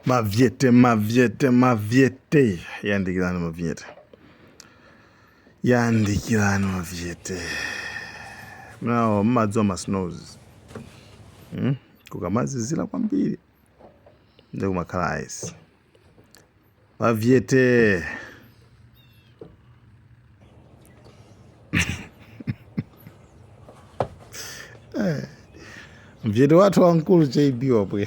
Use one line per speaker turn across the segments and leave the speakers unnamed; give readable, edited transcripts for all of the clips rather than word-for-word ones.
Maviete. Yandikirani maviete. Now, madzoma snows. Kukamazizila kwambiri. Ndio makala ice. Maviete. Mviete watu wankulu JB wapo.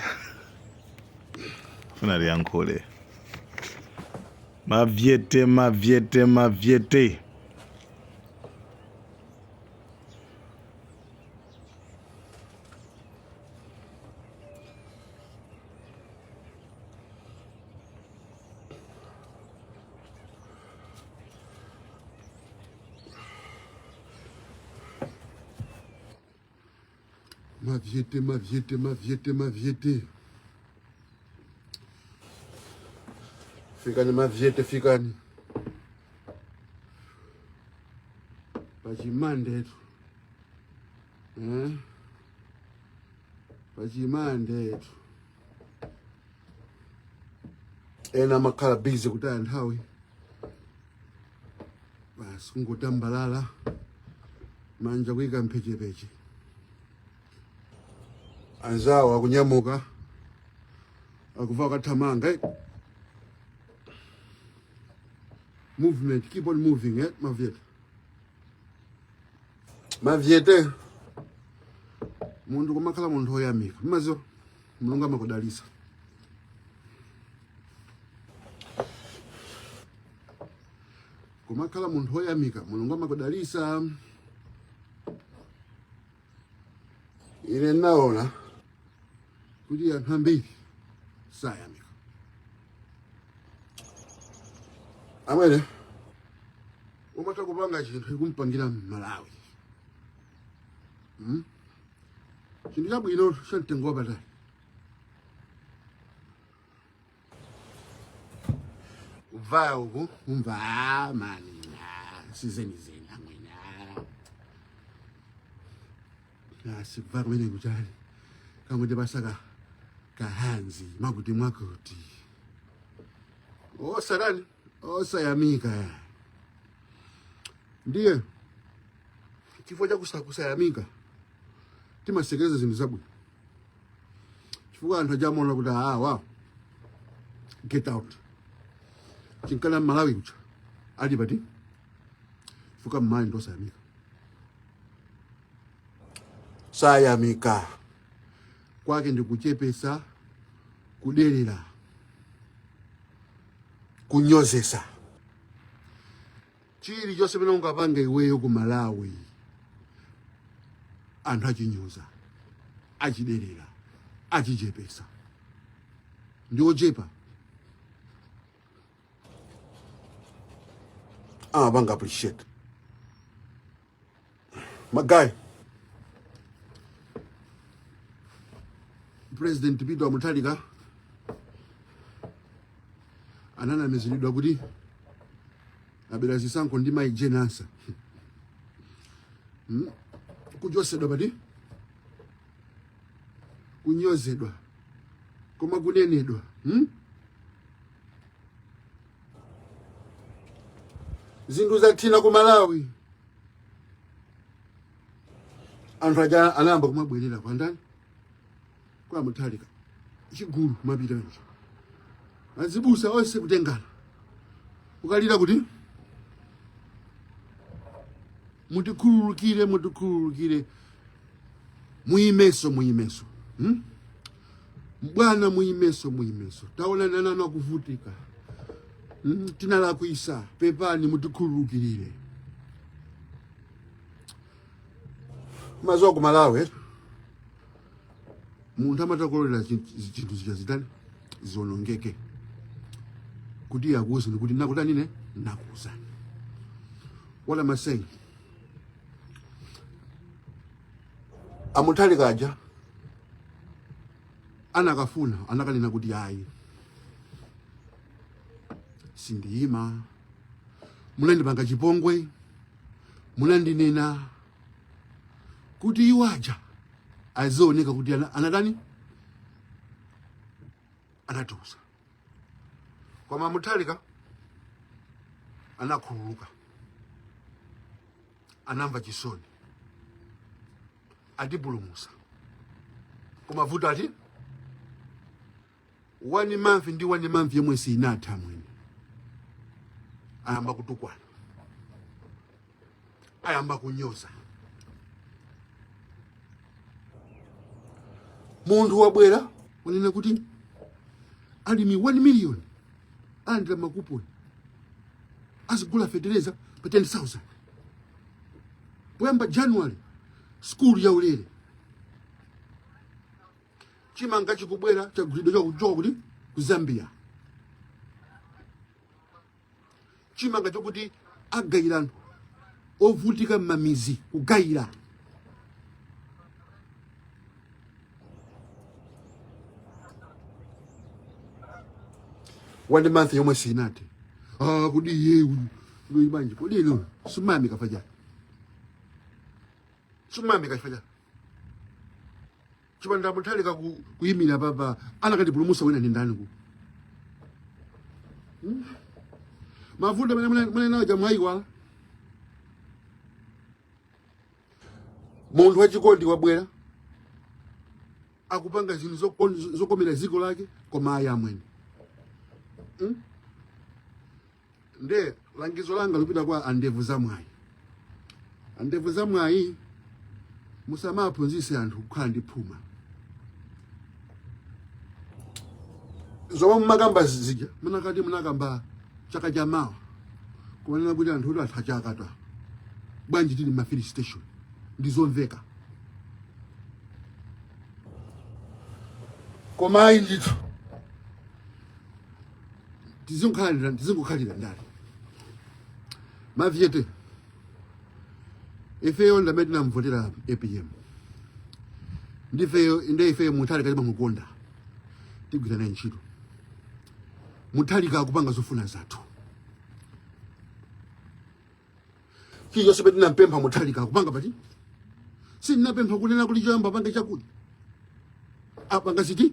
Funari yankole. Maviete. Maviete.
Fikani maviete, fikani. Pachimande tu. Pachimande tu. Ena makala busy kutaya nthawi. Basi kungotambalala. Manja kuika mpechepeche. Anzawo akunyamuka. Akuva kathamanga. Movement, keep on moving, Maviete. Maviete. Mundu kumakhala munthu oyamika. Mazo Mulungu amakudalisa. Kumakhala munthu oyamika, Mulungu amakudalisa. Ine naona kuti anthu ambiri sayamika. Amene umata kupanga chinthu kumpangira Malawi. Chinthu chabwino chamtengo wapatali. Uvaya uku umva mani sizeni amwena. Sikuva kumene kuchali. Kamuti basaka kahanzi makuti mwakuti. Sarani. Sayamika. Ndiye chifukwa cha kusayamika timasekereza zinthu zabwino. Chifukwa anthu ajamola kuti wow, get out. Chinkana Malawi kucha ali pati chifukwa mmayi ndo sayamika kwake ndi kuchepesa, kudelera, kunyozesa. Chili chose pena ungapanga iweyo ku Malawi anthu achinyoza, achidelera, achichepesa. Ndi ochepa banga appreciate. My guy, President Peter Mutharika ananamizidwa kuti abera zisankho ndi Mike Jenasa. Kujosedwa pati kunyozedwa koma kunenedwa. Zinthu zathina ku Malawi anthu aja anayamba kumabwerera kwa ndani kwa Mutharika chigulu kumapita nje azibusa onse kutengana ukalira kuti mutikhululukire muyimeso mbwana muyimeso taona nana kuvutika tinalakwisa pepani mutikhululukire. Mazo ku Malawi munthu amatakolera chinthu zichazitani zonongeke kuti yakuze kuti nakutani ne nakuzani. What am I saying? Mutharika aja anakafuna anakanena kuti ayi sindiyima munandipanga chipongwe munandinena kuti iwaja azooneka kuti anatani anatusa. Koma Mutharika anakhululuka, anamva chisoni, atipulumutsa. Koma vuto ati 1 month ndi 1 month yomwe sinatha mwene ayamba kutukwana, ayamba kunyoza. Munthu wabwera wanena kuti alimi 1 million alandira makuponi azigula fetereza pa 10,000 poyamba January skulu yaulere. Chimanga chikubwera chagulidwa chakuchoka kuti ku Zambia. Chimanga chokuti agayira anthu ovutika m'mamizi kugayira. One month yomwe sinathe. Kudi ye banje kodi lo sumami kafaja. Sumami kafaja. Chipanda Mutharika kuyimira papa anakatipulumutsa wina ndi ndani ku. Mavuto mene nawo jamwayiwala. Munthu wachikondi wabwera akupanga zinthu zokomera dziko lake koma aya amwene. Nde langizo langa lupita kwa andevu zamwayi. Andevu zamwayi musamaphunzitse anthu kukhala ndi phuma. Zomwe mmakamba zija munakati munakamba chaka cha mawa kumanena kuti anthu oti atha chaka ta bwanji tili mafili station ndizomveka. Koma ayi ndithu tizingokhalira ndani Mavyete ifeyo ndamene tinamvotera APM ndifeyo Mutharika timamukonda tigwira naye ntchito. Mutharika akupanga zofuna zathu. Chiyonse peti nampempha Mutharika akupanga pati sininapempha kunena kuti choyamba pange chakuti apanga ziti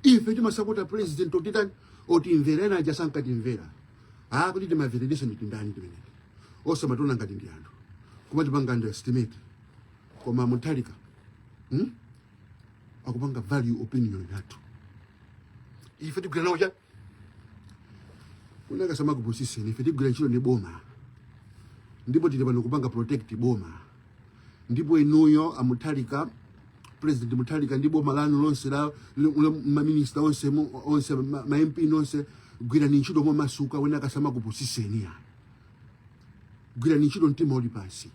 ife timasapota president otitani otimvera ena aja sankatimvera kuti timaveredesa ndi ndani timenene osamatona ngati ndi anthu koma tipanga underestimate. Koma Mutharika akupanga value opinion yathu ife tigwira nawo cha unaka sama kupusiseni ife tigwira ntchito ndi boma ndipo tili pano kupanga protect boma ndipo inuyo a Mutharika President Mutharika ndi boma lanu lonse la maminista onse ma MP nonse gwira ntchito momasuka wena kasama kupusiseni ya gwira ntchito mtima uli pansi.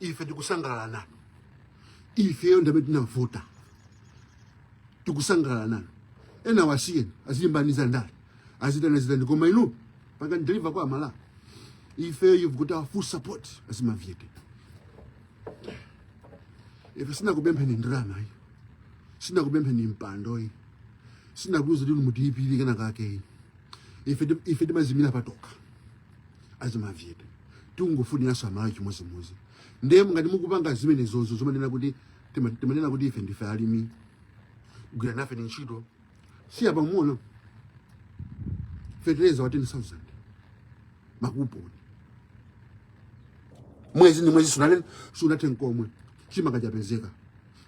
Ife tikusangalala nanu, ifeyo ndamene tinavota tikusangalala nanu. Ena wasiyeni azimbaniza ndali azitana koma inu panga ndeliver kwa amala. Ifeyo you've got our full support as Mavyete. Ife sina kupempha ni ndrama hii, sina kupempha ni mpando hii, sina kuuza dinu mutipili kana kake. Ife timazimira patoka as Mavyete tungofunira samala chimozi. Ndemu ngati mukupanga zimene zozo zomanena kuti timanena kuti ife ndife alimi gwira nafe ni ntchito si apa muono fetereza wa 10,000 makuponi mwezi ni mwezi sunathe nkomwe chimanga chapezeka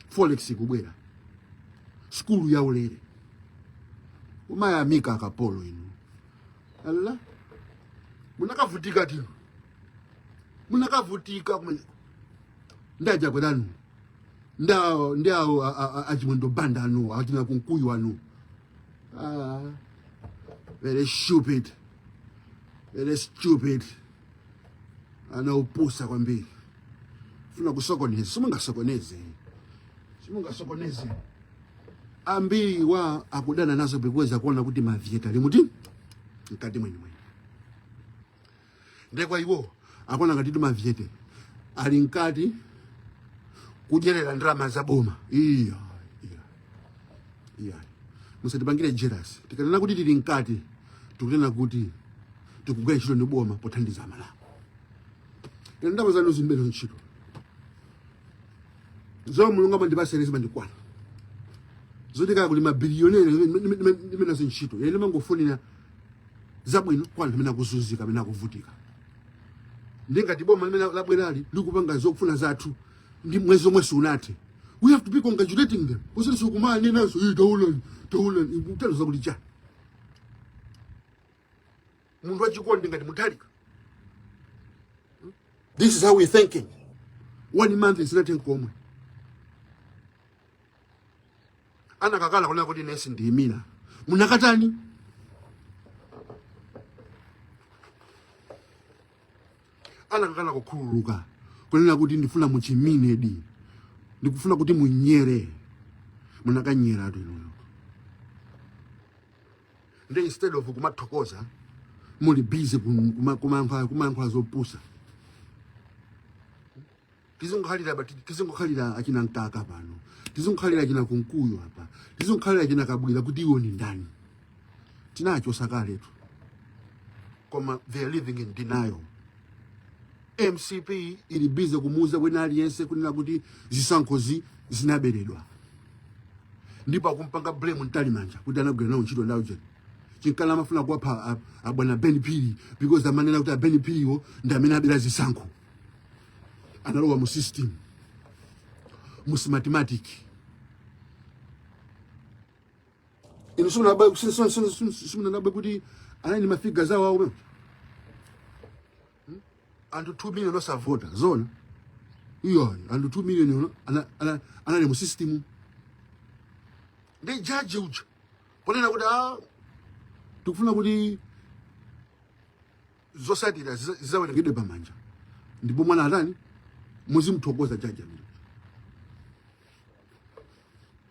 forex kubwera skulu yaulere umayamika akapolo inu Allah munakavutika tino munakavutika kumene ndaja kwedanu ndao achimwendo banda anu achina kunkuyu anu very stupid anaupusa kwambiri funa kusokoneza simungasokoneze ambiri wa akudana nazo bekuweza kuona kuti Mavyete ali muti mkati mweni ndekwa iwo akona ngati Mavyete ali mkati kudyerera ndrama za boma. Iya musatipangire jealous tikanena kuti tili mkati tikunena kuti tikugwira ntchito ndi boma pothandiza amalamu. Ndama zanu zimbelo ntchito zo mulungu amandipasa zimandikwana zoti kaya kuli mabiliyonere nimene zinchito yene mangofunira zabwino kwa anthu amene akuzunzika amene akuvutika. Ndingati boma limene labwerali likupanga zokufuna zathu ndi mwezi omwe sunathe. We have to be congratulating them. Usisi kumane nazo taula utaloza kulicha. Mundu wachikondi ngati Mutharika. This is how we're thinking. 1 month is not komwe. Ana kakala kuna kuti nesi ndiyimira. Munakatani? Ana kakala kukhululuka. Kunena kuti ndifuna muchimine di. Ndikufuna kuti munyere. Munakanyera atu ino. Nde instead of kumathokoza muli busy kumankhwa zopusa. Tizingokhalira achina Nkaka pano. Tizingokhalira achina Kunkuyo hapa. Tizingokhalira achina Kabwira kuti iwo ni ndani. Tinacho sakaletu. Koma they are living in denial. MCP ili busy kumuza kwena aliyense kunena kuti zisankhozi zinaberedwa. Ndipo akumpanga blame Ntalimanja kuti anagwira nawo ntchito ndawo chene. Chinkala amafuna kuwapha abwana Ben Phiri because amanena kuti Ben Phiri wo ndamene abera zisankho. Analowa mu system. Mu mathematic. Ino suna nabe kuti anani mafiga zawo awo. And 2 million no savota zona. Iyo and 2 million anani mu system. They judge uja. Ponena kuti tukufuna kuti society zizawelengedwe pamanja. Ndipo mwana atani muzimthokoza jaji amene.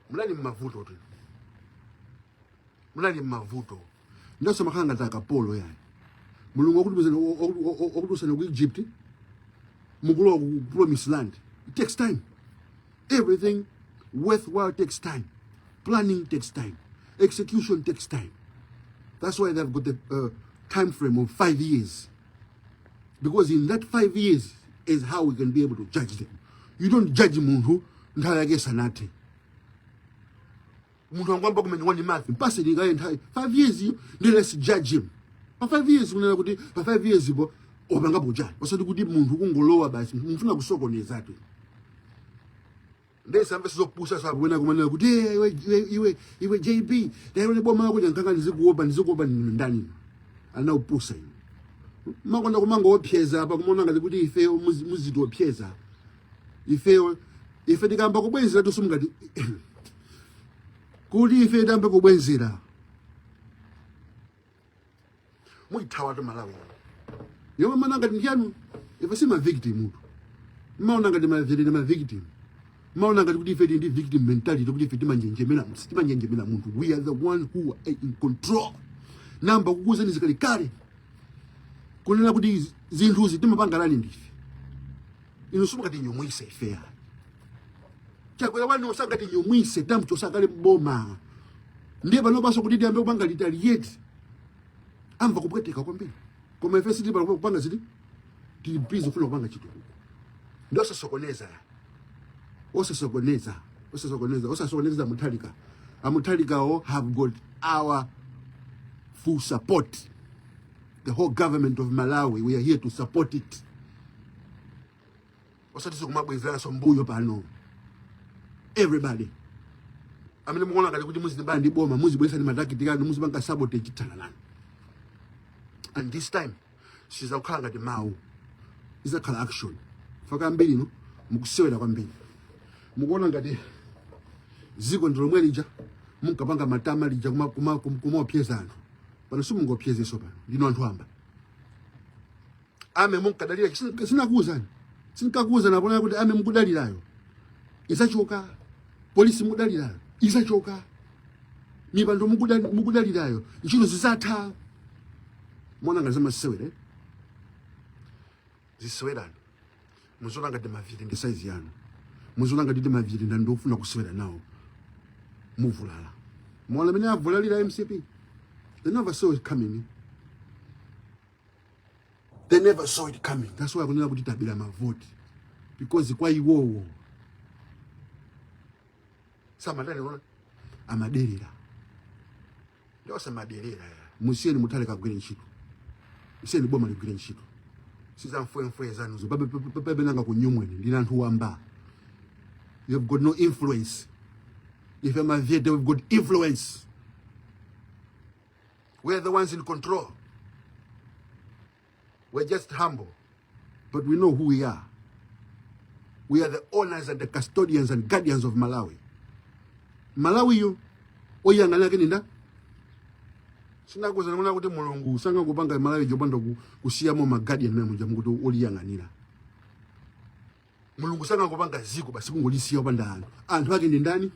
Mulali mmavuto tu. Mulali mmavuto. Ndaso makanga takapolo yani. Mulungu okudusana ku Egypt. Mukulo ku promised land. It takes time. Everything worthwhile takes time. Planning takes time. Execution takes time. That's why they've got the time frame of 5 years. Because in that 5 years is how we can be able to judge them. You don't judge Munhu nthala yake sanate. Munhu angwamba kumene 1 month. Mpase lingaye nthawi 5 years you let's judge him. Pa 5 years kunena kuti pa 5 years ipo opanga bujani. Wasati kuti Munhu kungolowa basi mfuna kusokoneza tu. Ndesa ambe sizopusa sabu wena kumanena kuti iwe JB ndayone boma lako nyankanga ndizikuopa ndani. Ana upusa ino. Makonda kumango opyeza apa kumona ngati kuti ife muzito opyeza. Ife tikamba kubwenzera tusumungati kuti ife ndambe kubwenzera. Muithawa to Malawi. Yoma mananga ndiyanu ife sima victim mutu. Maona ngati ma victim. Maona ngati kuti ife ndi victim mentality kuti ife timanjenjemera muntu. We are the one who are in control. Namba kukuza nizikali kale. Kunena kuti zinthu timapangalani ndife. Ino sumukati nyomwise ifea. Chakwera wani osangati nyomwise tamcho sakale mboma. Ndiye pano baso kuti ndiambe kupanga retaliate. Amva kupweteka kwambiri. Koma ife siti pa kupanga ziti tilibizo funa kupanga chitukuko. Ndio sokoneza. Osasokoneza Mutharika. Mutharika have got our full support. The whole government of Malawi, we are here to support it. Osati kumabwezera sombuyo pano. Everybody. Amene mukona ngati kuti muzibanda ndi boma, muzibwesa ndi matakiti kanu, muzibanga sabotage chitana. And this time, sizakhala ngati mawu. Izakhala action. Faka mbili no, mukusewera kwambiri. Mukona ngati ziko ndilo mwe lija, mukapanga matama lija kumopyeza anthu. Pano simungopyeze so pano. Ndino anthu amba. Ame munkadalira sinakuuzani. Sinkakuuza napona kuti ame mukudalirayo. Isachoka. Polisi mukudalirayo. Isachoka. Mipando mukudalirayo. Ntchito zisatha. Mona ngazama sewere. Zisewera. Muzona ngati maviri ndi size yanu. Muzona ngati maviri ndofuna kusewera nawo. Muvulala. Mwana mene avulalira MCP. They never saw it coming. They never saw it coming. That's why I kunena kuti tabira ma vote. Because kwa iwowo. Samadani wona amaderera ndosa maderera musiyeni Mutharika kugwira ntchito musiyeni boma ligwira ntchito siza mfwe zanuzo babe nanga kunyumweni ndi anthu wamba. You've got no influence. If I'm a Vietnam, we've got influence. We're the ones in control. We're just humble, but we know who we are. We are the owners and the custodians and guardians of Malawi. Malawi yo oyangana keninda sinakuza nona kuti mulungu sanga kupanga Malawi jobanda kusiyamo maguardian mwe muja mukuti oliyanganira. Mulungu sanga kupanga ziko basi kungolisiya opanda anthu ake ndi ndani?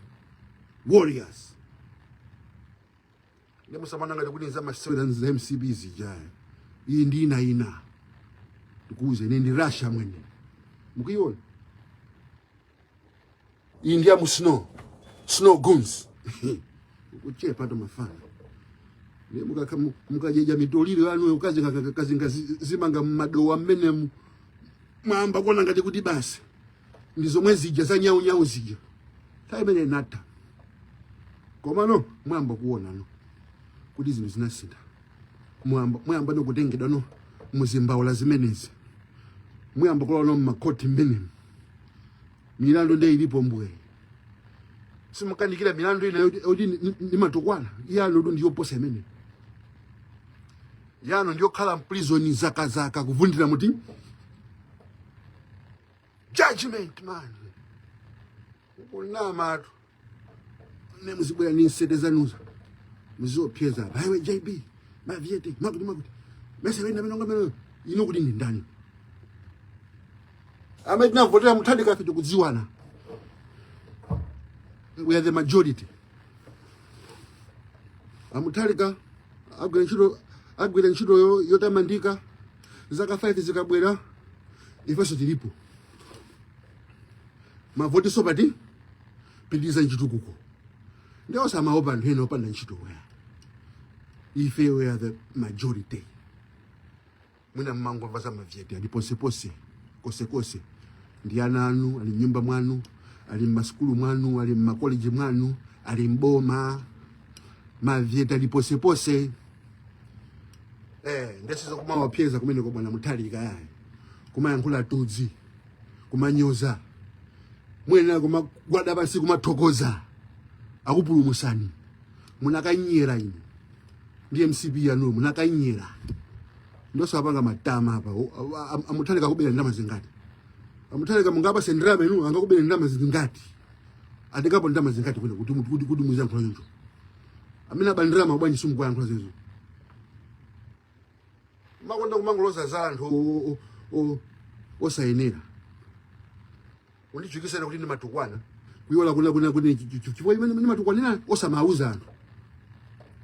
Warriors. Ndemo samananga kuti nzama seven za MCB zijaye iyi ndi ina ndikuuze ine ndi Russia mwene mukuiona iyi ndi mu snow guns ukuchepa to mafana ne mukajeja mitoliro yanu ukazinga zimanga madowa mmenemu mwamba kuona ngati kuti basi ndizo mwezi ija za nyau zija taimene nata koma no mwamba kuona no kuti zinthu zinasinda mwamba no kutengedwa no muzimbaula zimenezi mwamba kulowa no makoti mmenemu milandu ndi ilipo mbwe simukandikira milandu ina yoti ni matukwana yano ndiyo posa imene yano ndiyo khala prison zaka kuvundira muti judgment man ukunama ne muzibwera ni nsete zanuza muzopyeza baiwe JB maviete makuti mese wenda menonga meno ino kuti ndi ndani amedina votera Mutharika afite kudziwana. We are the majority. Mutharika agwira ntchito yotamandika zaka 5 zikabwera ifeso tilipo mavoti sopati pitiza ntchito kuko ndio samaopa anthu ena opanda ntchito weya ife we are the majority. Mwina mmango vaza maviete ali pose kose ndi ana anu ali nyumba mwanu ali mmaskulu mwanu ali mmakoleji mwanu ali mboma maviete ali pose ndesizo kumawapyeza kumene kwa bwana Mutharika yaye kumayankhula tudzi kumanyoza mwena kumagwada basi kumathokoza akupulumusani munakanyera ine ndiye MCB yanu munakanyera ndoso apanga matama hapa Mutharika kubera ndama zingati Mutharika mungaba sendrame inu angakubera ndama zingati atikapo ndama zingati kwene kuti muzankhola yonjo amina bandrama ubwanyi sumukwa yankhola zezo makonda kumanguloza za anthu osayenera undijukisana kuti ndi matukwana kuyola kuna chifukwa imene ndi matukwana osamauza anthu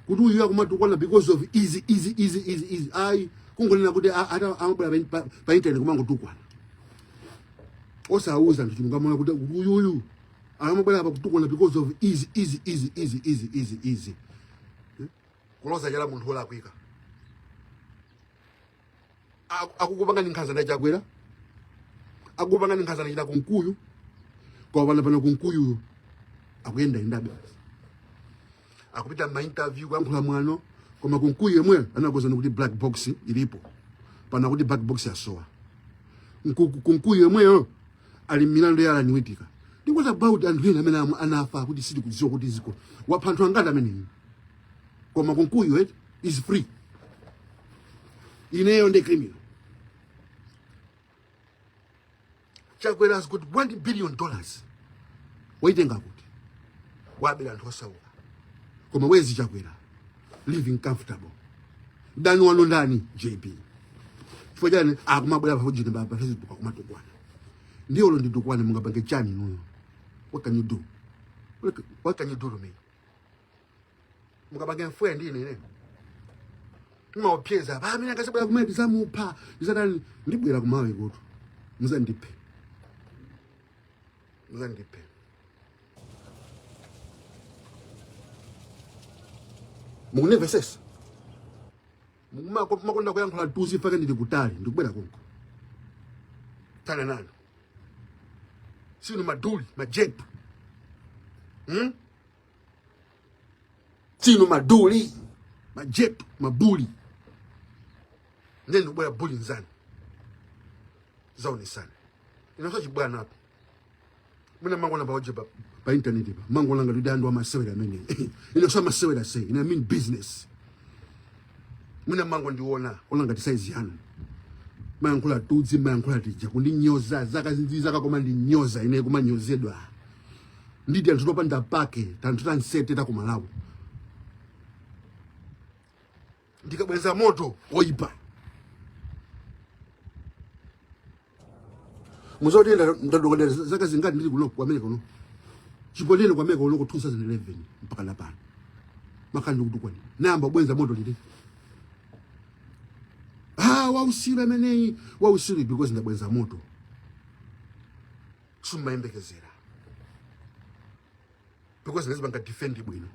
kuti uyu akumatukwana because of easy ai kungonena kuti amabwera pa internet kumangotukwana osauza anthu chilungamona kuti uyu amabwera pa kutukwana because of easy kuloza chala munthu olakwika akukupanga ndi nkhanza ndachakwera akukupanga ndi nkhanza ndachita kunkuyu kwa pana kunkuyu akuyenda indabe akupita ma interview kuyankhula mwano koma kunkuyu yemwe anakozana kuti black box ilipo pana kuti black box yasowa kunkuyu yemweyo ali milandu ya alaniwitika ndingoza about anthu ena amene anafa kuti siti kudziwa kuti ziko wapha anthu angati ameneyi koma kunkuyu is free ineyo ndi criminal. Chakwera has got $1 billion. Waitenga kuti wabela anthu osauka koma wezi Chakwera living comfortable dani wano ndani JB chifukwa chani akumabwera pa hojini pa Facebook akumatukwana ndiyo lo nditukwane mungapange chani nuyo. What can you do? What can you do to me? Mungapange mfuya ndine ne mwaopyeza mina kasabwera kumene zamupha ndizatani ndibwera kumawe kuti muzandipe mukunevesesa makonda kuyankhula tuzi faka ndili kutali ndikubwera konko tana nanu sinu maduli majepu chino maduli majetu mabuli nendo bwana buli nzani zaonesana inaso chibwana hapo muna mango namba oje pa internet ba mango langa lidando amasewera amene inaso amasewera say ina mean business muna mango ndiona olanga ti size yanu mayankula tudzi mayankula tija kundinyoza zaka zinzaka koma ndinyoza ine kuma nyozedwa ndidi anthu topanda pake tanthu tansete takumalawo ndikabweza moto oyipa muzoti ndadokodera zaka zingati ndili kuno kwamene kuno chipoleni kwamene kuno ku 2011 mpaka lapano makandi kuti kwani namba bwenza moto lili wausira ameneyi wausiri because ndabwenza moto sumayembekezera because ndazibanga defend bwino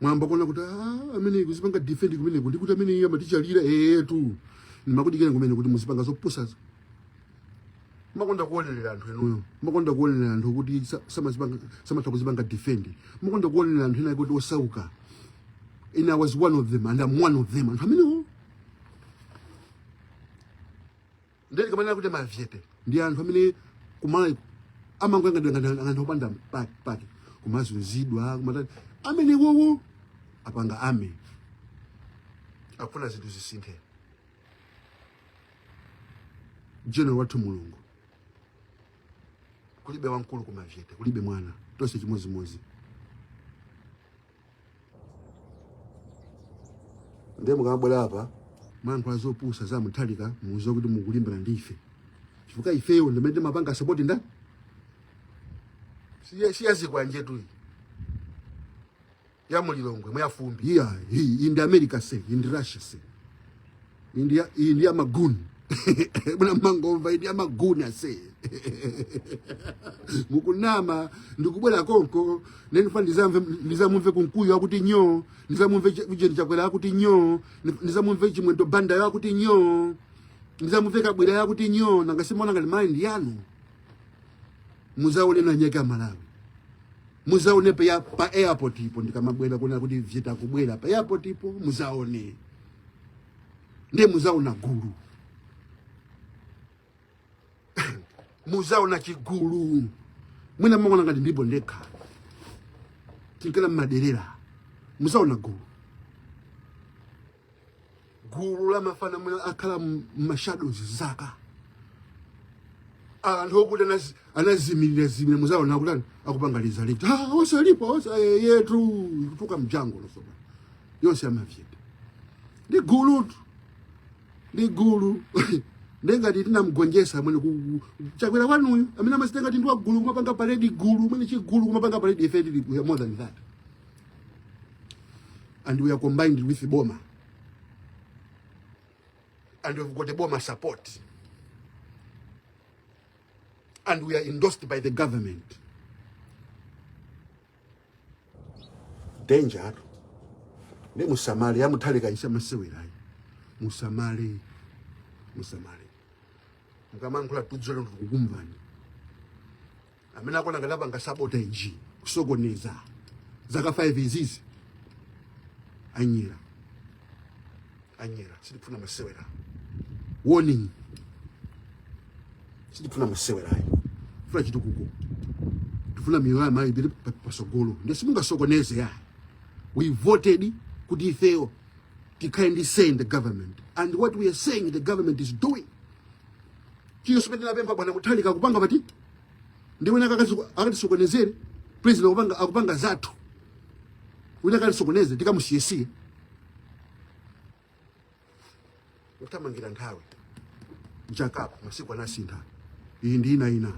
mwamba kona kuti ameneyi kuzibanga defend kumene kuti kuti ameneyi amatichalira tu nimakudikira kumene kuti muzibanga zopusa makonda kuonelera anthu enuyo makonda kuonelera anthu kuti samatha kuzibanga defend makonda kuonelera anthu ena kuti osauka and I was one of them and I'm one of them anthu ameneyo ndeli kamana kuti mavyete ndi anthu amene kumala amangwanga nganthu opanda pake kumazuzidwa kumatani amene wowo apanga ame akufuna zinthu zisinthe general wathu mulungu kulibe wankulu kumavyete kulibe mwana tonse chimozimozi ndiye mukabwera apa mangu azopusa za Mutharika muzo kuti mukulimbana ndife chifukwa ifeyo ndimene mapanga support nda siyazi kwa njetu ya mulilongwe mwafumbi in the America say in the Russia say India maguni muna mangomva India maguni say mukunama ndikubwera konko nenfa ndizamumve kunkuyo akuti nyo ndizamumve vijeni chakwera akuti nyo ndizamumve chimwendo banda yako akuti nyo ndizamumve kabwera yako akuti nyo nangasimona ngali mind yanu muzaone na nyeka Malawi muzaone pa airport ipo ndikamabwera kuna kuti vita kubwera pa airport ipo muzaone ndiye muzaona guru muzaona chigulu mwina mwana ngati ndipo ndekha tinkala maderera muzaona gulu la mafana mwana akhala mashadows zaka anthu okuti anazimira muzaona kuti akupangaliza lift osalipo yetu kutuka mjango losoba yonse amavyete ndi gulu ndengati tinamgonjesa mwene chakwera kwanuyo amene amasitenga ti ndiwa gulu kumapanga parade gulu mwene chigulu kumapanga parade effect more than that and we are combined with Boma and we've got a Boma support and we are endorsed by the government. Danger ne musamali ya Mutharika isa masewera musamali mukamangula tudzolo ndikukumvani amene akona ngalapa ngasabotage kusokoneza zaka 5 izizi anyira sitifuna masewera warning sitifuna masewera funa chitukuko tufuna miyoya mai bili pasogolo ndesimunga sokoneze ya we voted kuti ifeyo to kindly send the government and what we are saying the government is doing chiyo sipendela pempa bwana Mutharika kupanga pati ndiwena akatisokonezere president akupanga zathu wina akatisokoneze tikamusiyesiye utamangira nthawi mchakapo masiku anasintha iyi ndi ina